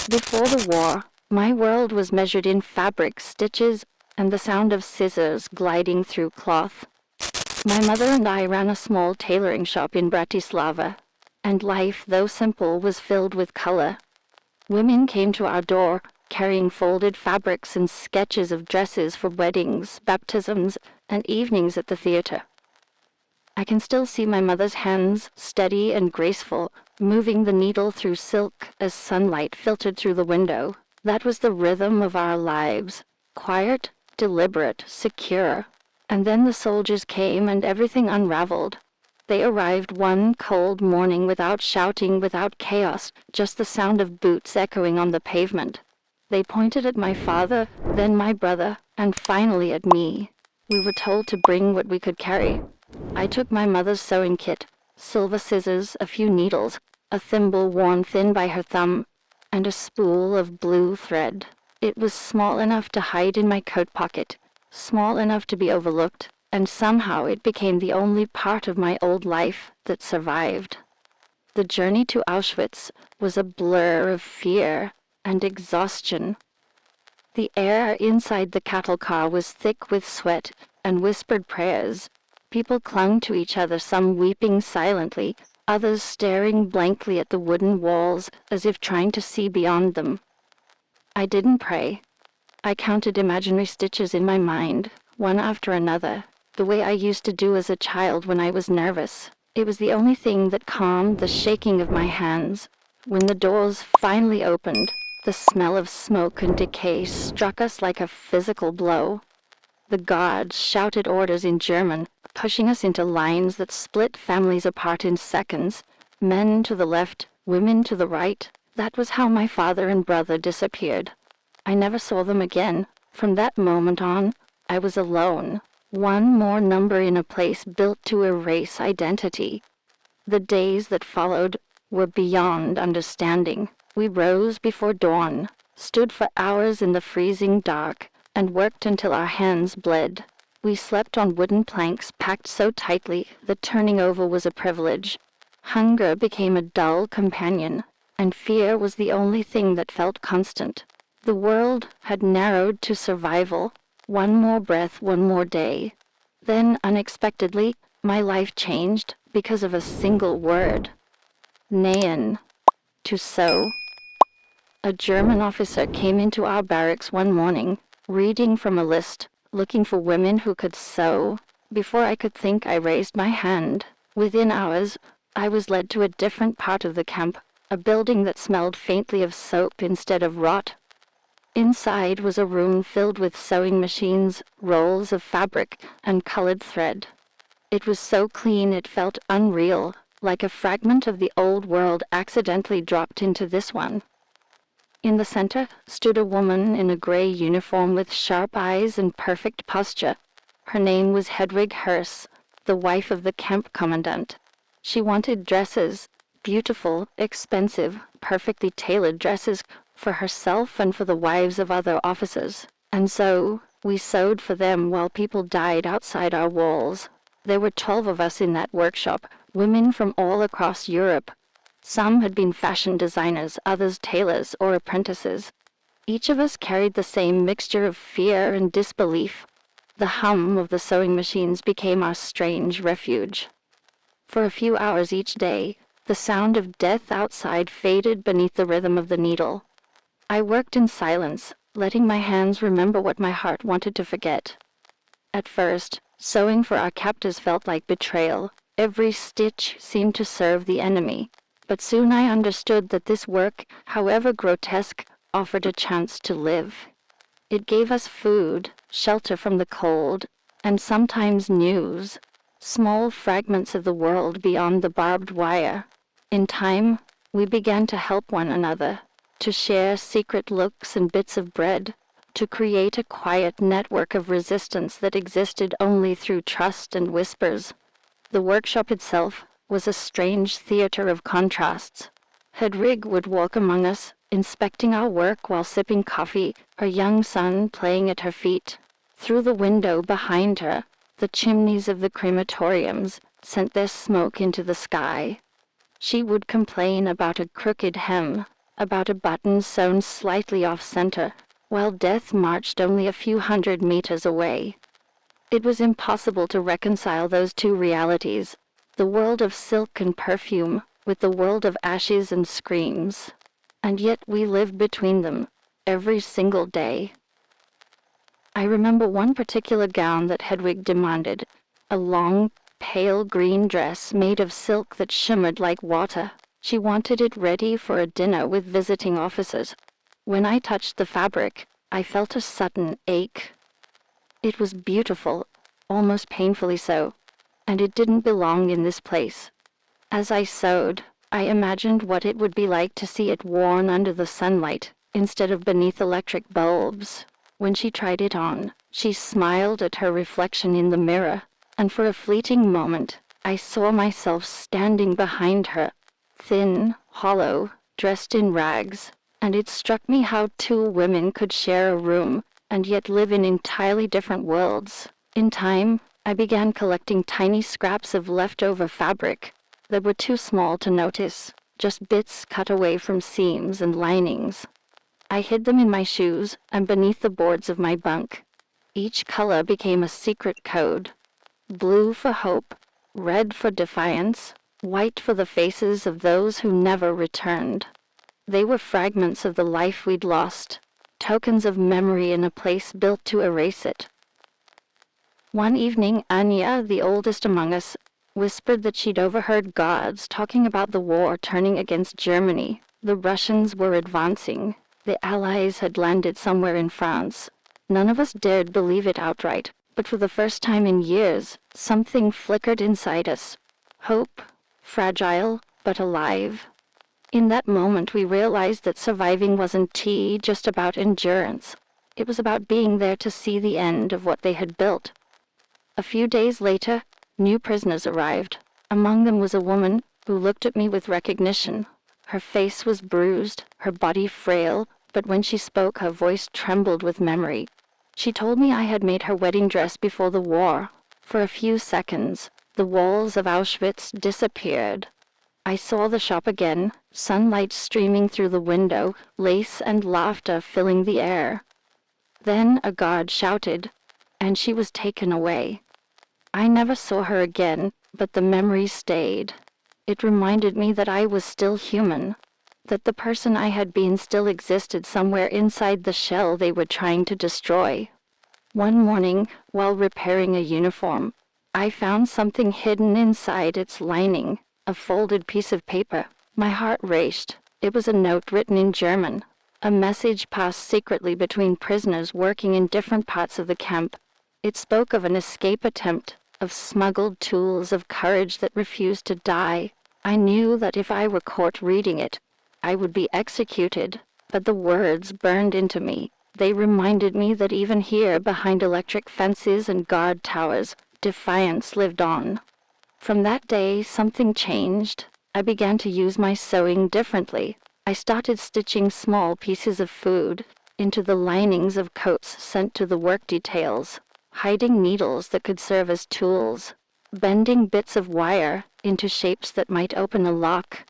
Before the war, my world was measured in fabric, stitches, and the sound of scissors gliding through cloth. My mother and I ran a small tailoring shop in Bratislava, and life, though simple, was filled with color. Women came to our door, carrying folded fabrics and sketches of dresses for weddings, baptisms, and evenings at the theater. I can still see my mother's hands, steady and graceful, moving the needle through silk as sunlight filtered through the window. That was the rhythm of our lives, quiet, deliberate, secure. And then the soldiers came and everything unraveled. They arrived one cold morning without shouting, without chaos, just the sound of boots echoing on the pavement. They pointed at my father, then my brother, and finally at me. We were told to bring what we could carry. I took my mother's sewing kit, silver scissors, a few needles, a thimble worn thin by her thumb, and a spool of blue thread. It was small enough to hide in my coat pocket, small enough to be overlooked, and somehow it became the only part of my old life that survived. The journey to Auschwitz was a blur of fear and exhaustion. The air inside the cattle car was thick with sweat and whispered prayers. People clung to each other, some weeping silently, others staring blankly at the wooden walls as if trying to see beyond them. I didn't pray. I counted imaginary stitches in my mind, one after another, the way I used to do as a child when I was nervous. It was the only thing that calmed the shaking of my hands. When the doors finally opened, the smell of smoke and decay struck us like a physical blow. The guards shouted orders in German, pushing us into lines that split families apart in seconds. Men to the left, women to the right. That was how my father and brother disappeared. I never saw them again. From that moment on, I was alone. One more number in a place built to erase identity. The days that followed were beyond understanding. We rose before dawn, stood for hours in the freezing dark, and worked until our hands bled. We slept on wooden planks packed so tightly that turning over was a privilege. Hunger became a dull companion, and fear was the only thing that felt constant. The world had narrowed to survival. One more breath, one more day. Then, unexpectedly, my life changed because of a single word. Nähen. To sew. A German officer came into our barracks one morning, reading from a list, looking for women who could sew. Before I could think, I raised my hand. Within hours, I was led to a different part of the camp, a building that smelled faintly of soap instead of rot. Inside was a room filled with sewing machines, rolls of fabric, and colored thread. It was so clean it felt unreal, like a fragment of the old world accidentally dropped into this one. In the center stood a woman in a gray uniform with sharp eyes and perfect posture. Her name was Hedwig Hirsch, the wife of the camp commandant. She wanted dresses, beautiful, expensive, perfectly tailored dresses for herself and for the wives of other officers. And so we sewed for them while people died outside our walls. There were 12 of us in that workshop, women from all across Europe. Some had been fashion designers, others tailors or apprentices. Each of us carried the same mixture of fear and disbelief. The hum of the sewing machines became our strange refuge. For a few hours each day, the sound of death outside faded beneath the rhythm of the needle. I worked in silence, letting my hands remember what my heart wanted to forget. At first, sewing for our captors felt like betrayal. Every stitch seemed to serve the enemy. But soon I understood that this work, however grotesque, offered a chance to live. It gave us food, shelter from the cold, and sometimes news, small fragments of the world beyond the barbed wire. In time, we began to help one another, to share secret looks and bits of bread, to create a quiet network of resistance that existed only through trust and whispers. The workshop itself was a strange theater of contrasts. Hedwig would walk among us, inspecting our work while sipping coffee, her young son playing at her feet. Through the window behind her, the chimneys of the crematoriums sent their smoke into the sky. She would complain about a crooked hem, about a button sewn slightly off-center, while death marched only a few hundred meters away. It was impossible to reconcile those two realities, the world of silk and perfume with the world of ashes and screams. And yet we lived between them, every single day. I remember one particular gown that Hedwig demanded, a long, pale green dress made of silk that shimmered like water. She wanted it ready for a dinner with visiting officers. When I touched the fabric, I felt a sudden ache. It was beautiful, almost painfully so, and it didn't belong in this place. As I sewed, I imagined what it would be like to see it worn under the sunlight, instead of beneath electric bulbs. When she tried it on, she smiled at her reflection in the mirror, and for a fleeting moment, I saw myself standing behind her, thin, hollow, dressed in rags, and it struck me how two women could share a room and yet live in entirely different worlds. In time, I began collecting tiny scraps of leftover fabric that were too small to notice, just bits cut away from seams and linings. I hid them in my shoes and beneath the boards of my bunk. Each color became a secret code. Blue for hope, red for defiance, white for the faces of those who never returned. They were fragments of the life we'd lost, tokens of memory in a place built to erase it. One evening, Anya, the oldest among us, whispered that she'd overheard guards talking about the war turning against Germany. The Russians were advancing. The Allies had landed somewhere in France. None of us dared believe it outright, but for the first time in years, something flickered inside us. Hope, fragile, but alive. In that moment, we realized that surviving wasn't just about endurance. It was about being there to see the end of what they had built. A few days later, new prisoners arrived. Among them was a woman who looked at me with recognition. Her face was bruised, her body frail, but when she spoke, her voice trembled with memory. She told me I had made her wedding dress before the war. For a few seconds, the walls of Auschwitz disappeared. I saw the shop again, sunlight streaming through the window, lace and laughter filling the air. Then a guard shouted, and she was taken away. I never saw her again, but the memory stayed. It reminded me that I was still human, that the person I had been still existed somewhere inside the shell they were trying to destroy. One morning, while repairing a uniform, I found something hidden inside its lining, a folded piece of paper. My heart raced. It was a note written in German, a message passed secretly between prisoners working in different parts of the camp. It spoke of an escape attempt, of smuggled tools, of courage that refused to die. I knew that if I were caught reading it, I would be executed, but the words burned into me. They reminded me that even here, behind electric fences and guard towers, defiance lived on. From that day, something changed. I began to use my sewing differently. I started stitching small pieces of food into the linings of coats sent to the work details, hiding needles that could serve as tools, bending bits of wire into shapes that might open a lock.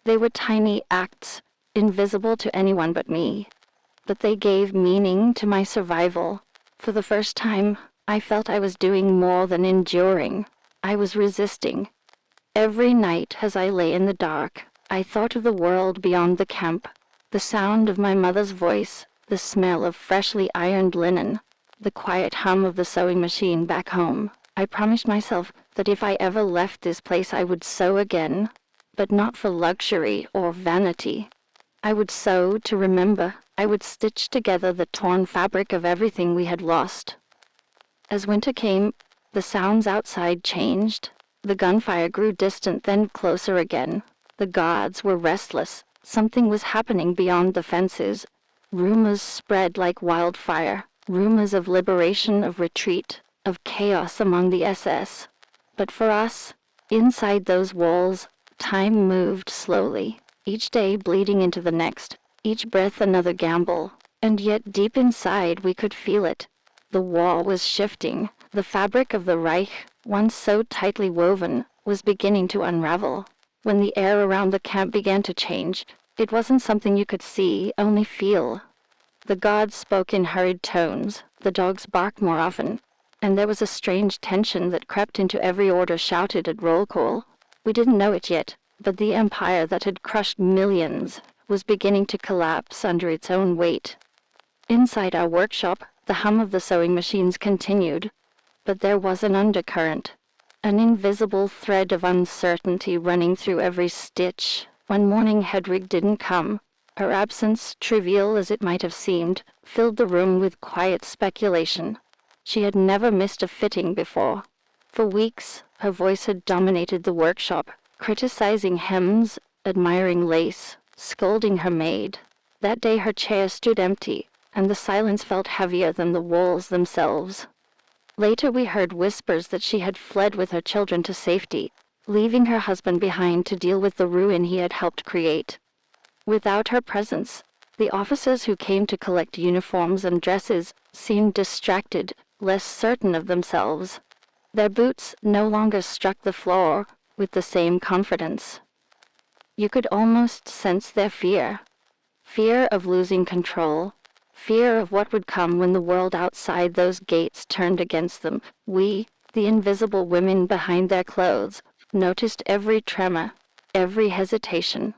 They were tiny acts, invisible to anyone but me, but they gave meaning to my survival. For the first time, I felt I was doing more than enduring. I was resisting. Every night as I lay in the dark, I thought of the world beyond the camp, the sound of my mother's voice, the smell of freshly ironed linen, the quiet hum of the sewing machine back home. I promised myself that if I ever left this place I would sew again, but not for luxury or vanity. I would sew to remember. I would stitch together the torn fabric of everything we had lost. As winter came, the sounds outside changed. The gunfire grew distant, then closer again. The guards were restless. Something was happening beyond the fences. Rumors spread like wildfire. Rumors of liberation, of retreat, of chaos among the SS. But for us, inside those walls, time moved slowly, each day bleeding into the next, each breath another gamble. And yet deep inside we could feel it. The wall was shifting. The fabric of the Reich, once so tightly woven, was beginning to unravel. When the air around the camp began to change, It wasn't something you could see, only feel. The guards spoke in hurried tones, the dogs barked more often, and there was a strange tension that crept into every order shouted at roll call. We didn't know it yet, but the empire that had crushed millions was beginning to collapse under its own weight. Inside our workshop, the hum of the sewing machines continued, but there was an undercurrent, an invisible thread of uncertainty running through every stitch. One morning Hedwig didn't come. Her absence, trivial as it might have seemed, filled the room with quiet speculation. She had never missed a fitting before. For weeks, her voice had dominated the workshop, criticizing hems, admiring lace, scolding her maid. That day her chair stood empty, and the silence felt heavier than the walls themselves. Later we heard whispers that she had fled with her children to safety, leaving her husband behind to deal with the ruin he had helped create. Without her presence, the officers who came to collect uniforms and dresses seemed distracted, less certain of themselves. Their boots no longer struck the floor with the same confidence. You could almost sense their fear. Fear of losing control. Fear of what would come when the world outside those gates turned against them. We, the invisible women behind their clothes, noticed every tremor, every hesitation.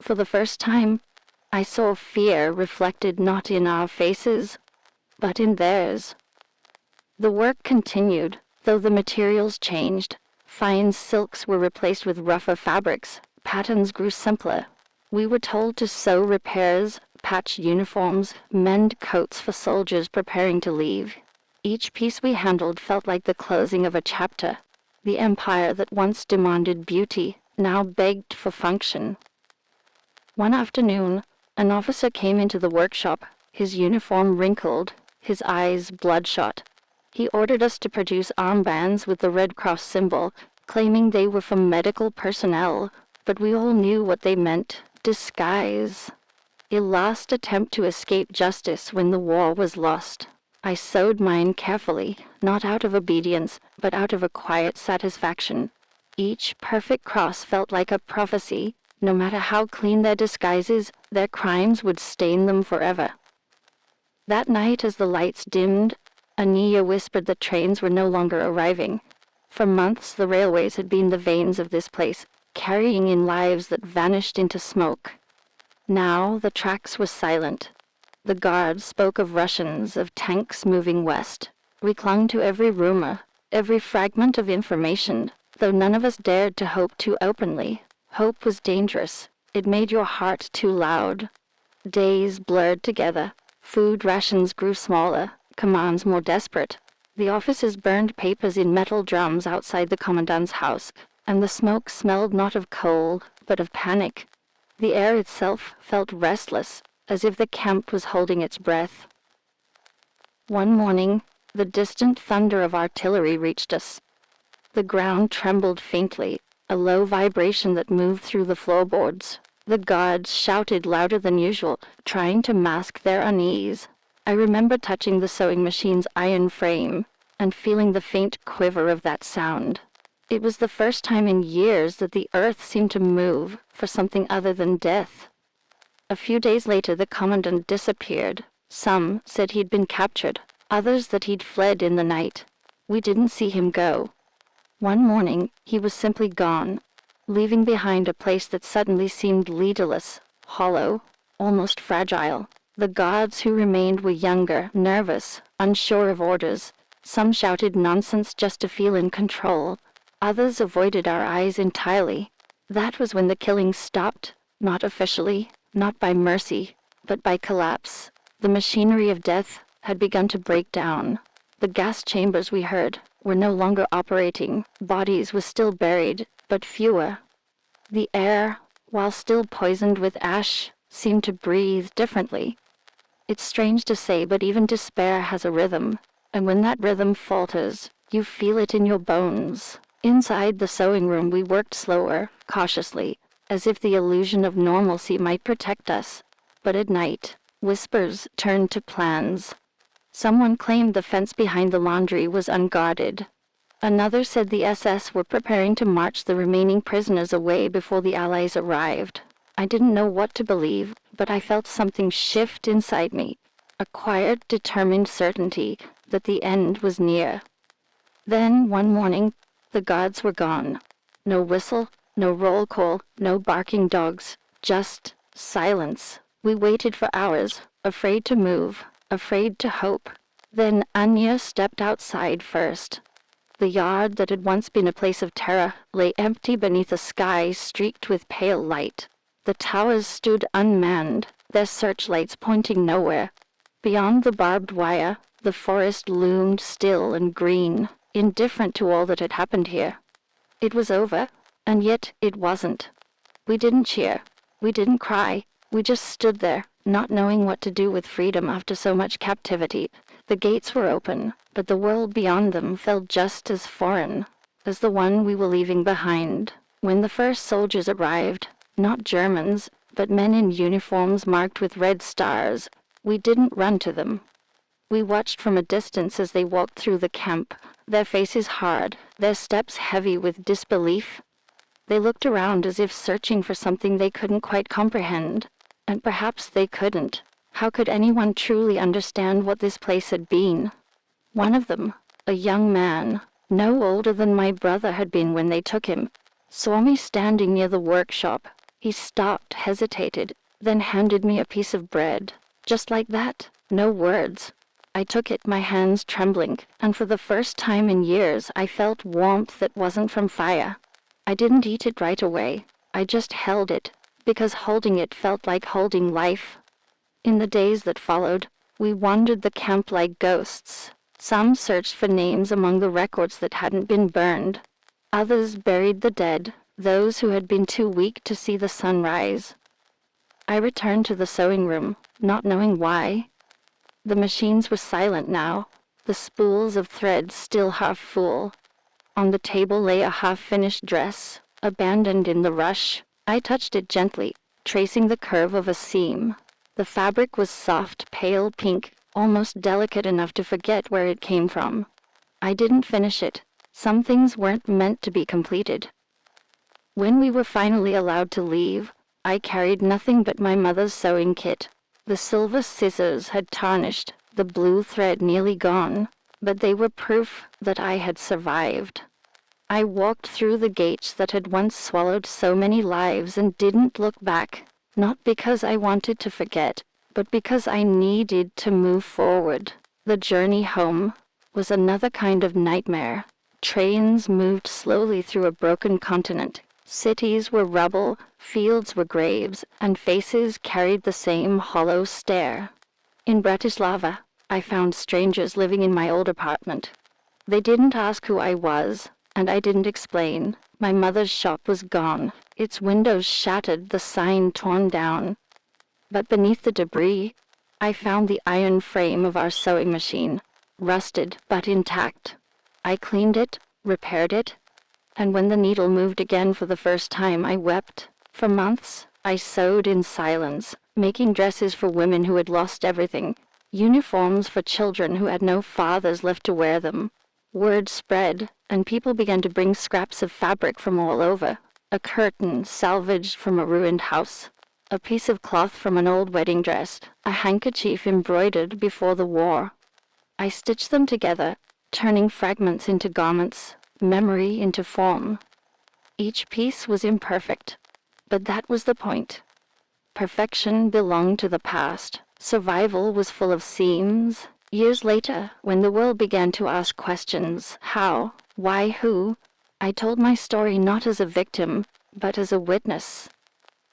For the first time, I saw fear reflected not in our faces, but in theirs. The work continued, though the materials changed. Fine silks were replaced with rougher fabrics. Patterns grew simpler. We were told to sew repairs, patch uniforms, mend coats for soldiers preparing to leave. Each piece we handled felt like the closing of a chapter. The empire that once demanded beauty now begged for function. One afternoon, an officer came into the workshop, his uniform wrinkled, his eyes bloodshot. He ordered us to produce armbands with the Red Cross symbol, claiming they were from medical personnel, but we all knew what they meant: disguise. A last attempt to escape justice when the war was lost. I sewed mine carefully, not out of obedience, but out of a quiet satisfaction. Each perfect cross felt like a prophecy. No matter how clean their disguises, their crimes would stain them forever. That night, as the lights dimmed, Ania whispered that trains were no longer arriving. For months, the railways had been the veins of this place, carrying in lives that vanished into smoke. Now the tracks were silent. The guards spoke of Russians, of tanks moving west. We clung to every rumor, every fragment of information, though none of us dared to hope too openly. Hope was dangerous. It made your heart too loud. Days blurred together. Food rations grew smaller, commands more desperate. The officers burned papers in metal drums outside the commandant's house, and the smoke smelled not of coal, but of panic. The air itself felt restless, as if the camp was holding its breath. One morning, the distant thunder of artillery reached us. The ground trembled faintly, a low vibration that moved through the floorboards. The guards shouted louder than usual, trying to mask their unease. I remember touching the sewing machine's iron frame and feeling the faint quiver of that sound. It was the first time in years that the earth seemed to move for something other than death. A few days later, the commandant disappeared. Some said he'd been captured, others that he'd fled in the night. We didn't see him go. One morning, he was simply gone, leaving behind a place that suddenly seemed leaderless, hollow, almost fragile. The guards who remained were younger, nervous, unsure of orders. Some shouted nonsense just to feel in control. Others avoided our eyes entirely. That was when the killing stopped, not officially, not by mercy, but by collapse. The machinery of death had begun to break down. The gas chambers, we heard, were no longer operating. Bodies were still buried, but fewer. The air, while still poisoned with ash, seemed to breathe differently. It's strange to say, but even despair has a rhythm, and when that rhythm falters, you feel it in your bones. Inside the sewing room, we worked slower, cautiously, as if the illusion of normalcy might protect us. But at night, whispers turned to plans. Someone claimed the fence behind the laundry was unguarded. Another said the SS were preparing to march the remaining prisoners away before the Allies arrived. I didn't know what to believe, but I felt something shift inside me, a quiet, determined certainty that the end was near. Then, one morning, the guards were gone. No whistle, no roll call, no barking dogs, just silence. We waited for hours, afraid to move, afraid to hope. Then Anya stepped outside first. The yard that had once been a place of terror lay empty beneath a sky streaked with pale light. The towers stood unmanned, their searchlights pointing nowhere. Beyond the barbed wire, the forest loomed still and green, indifferent to all that had happened here. It was over, and yet it wasn't. We didn't cheer. We didn't cry. We just stood there, not knowing what to do with freedom after so much captivity. The gates were open, but the world beyond them felt just as foreign as the one we were leaving behind. When the first soldiers arrived, not Germans, but men in uniforms marked with red stars, we didn't run to them. We watched from a distance as they walked through the camp, their faces hard, their steps heavy with disbelief. They looked around as if searching for something they couldn't quite comprehend, and perhaps they couldn't. How could anyone truly understand what this place had been? One of them, a young man, no older than my brother had been when they took him, saw me standing near the workshop. He stopped, hesitated, then handed me a piece of bread. Just like that, no words. I took it, my hands trembling, and for the first time in years I felt warmth that wasn't from fire. I didn't eat it right away. I just held it, because holding it felt like holding life. In the days that followed, we wandered the camp like ghosts. Some searched for names among the records that hadn't been burned. Others buried the dead, those who had been too weak to see the sunrise. I returned to the sewing room, not knowing why. The machines were silent now, the spools of thread still half full. On the table lay a half-finished dress, abandoned in the rush. I touched it gently, tracing the curve of a seam. The fabric was soft, pale pink, almost delicate enough to forget where it came from. I didn't finish it. Some things weren't meant to be completed. When we were finally allowed to leave, I carried nothing but my mother's sewing kit. The silver scissors had tarnished, the blue thread nearly gone, but they were proof that I had survived. I walked through the gates that had once swallowed so many lives and didn't look back, not because I wanted to forget, but because I needed to move forward. The journey home was another kind of nightmare. Trains moved slowly through a broken continent. Cities were rubble, fields were graves, and faces carried the same hollow stare. In Bratislava, I found strangers living in my old apartment. They didn't ask who I was, and I didn't explain. My mother's shop was gone, its windows shattered, the sign torn down. But beneath the debris, I found the iron frame of our sewing machine, rusted but intact. I cleaned it, repaired it, and when the needle moved again for the first time, I wept. For months, I sewed in silence, making dresses for women who had lost everything, uniforms for children who had no fathers left to wear them. Word spread, and people began to bring scraps of fabric from all over. A curtain salvaged from a ruined house, a piece of cloth from an old wedding dress, a handkerchief embroidered before the war. I stitched them together, turning fragments into garments, memory into form. Each piece was imperfect, but that was the point. Perfection belonged to the past. Survival was full of seams. Years later, when the world began to ask questions, how, why, who, I told my story not as a victim, but as a witness.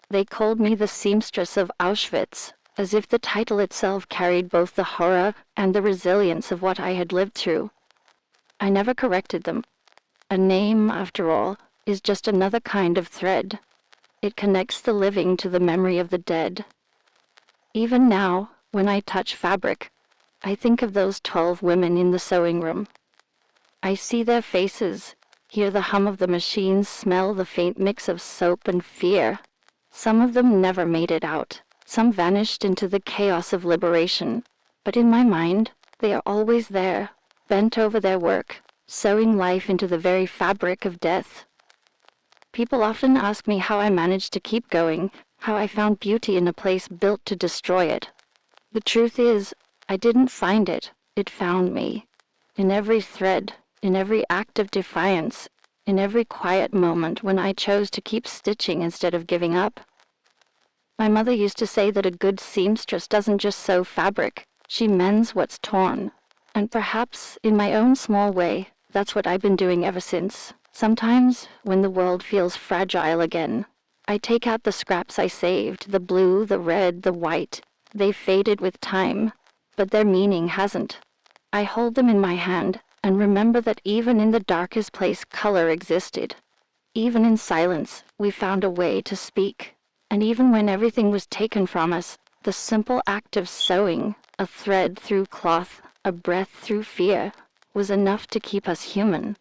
They called me the Seamstress of Auschwitz, as if the title itself carried both the horror and the resilience of what I had lived through. I never corrected them. A name, after all, is just another kind of thread. It connects the living to the memory of the dead. Even now, when I touch fabric, I think of those 12 women in the sewing room. I see their faces, hear the hum of the machines, smell the faint mix of soap and fear. Some of them never made it out. Some vanished into the chaos of liberation. But in my mind, they are always there, bent over their work, sewing life into the very fabric of death. People often ask me how I managed to keep going, how I found beauty in a place built to destroy it. The truth is, I didn't find it, it found me. In every thread, in every act of defiance, in every quiet moment when I chose to keep stitching instead of giving up. My mother used to say that a good seamstress doesn't just sew fabric, she mends what's torn. And perhaps, in my own small way, that's what I've been doing ever since. Sometimes, when the world feels fragile again, I take out the scraps I saved, the blue, the red, the white. They've faded with time, but their meaning hasn't. I hold them in my hand and remember that even in the darkest place color existed. Even in silence, we found a way to speak. And even when everything was taken from us, the simple act of sewing, a thread through cloth, a breath through fear, was enough to keep us human.